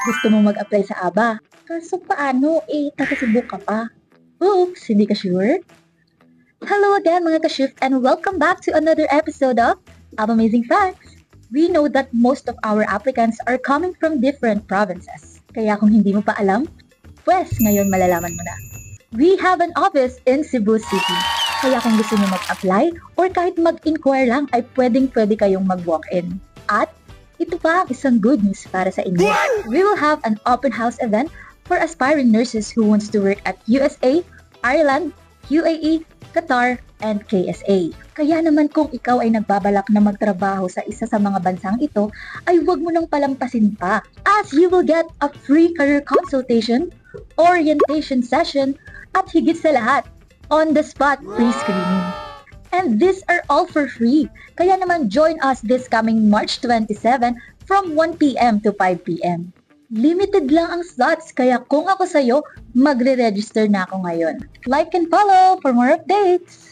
Gusto mo mag-apply sa ABA? Kaso paano? Taga Cebu ka pa. Oops, hindi ka sure? Hello again mga ka-shift and welcome back to another episode of Amazing Facts. We know that most of our applicants are coming from different provinces. Kaya kung hindi mo pa alam, pues ngayon malalaman mo na. We have an office in Cebu City. Kaya kung gusto niyo mag-apply or kahit mag-inquire lang ay pwedeng-pwede kayong mag-walk-in. At ito pa ang isang good news para sa inyo. We will have an open house event for aspiring nurses who wants to work at USA, Ireland, UAE, Qatar, and KSA. Kaya naman kung ikaw ay nagbabalak na magtrabaho sa isa sa mga bansang ito, ay huwag mo nang palampasin pa as you will get a free career consultation, orientation session, at higit sa lahat, on-the-spot pre-screening. And these are all for free. Kaya naman join us this coming March 27 from 1 p.m. to 5 p.m. Limited lang ang slots, kaya kung ako sa'yo, magre-register na ako ngayon. Like and follow for more updates!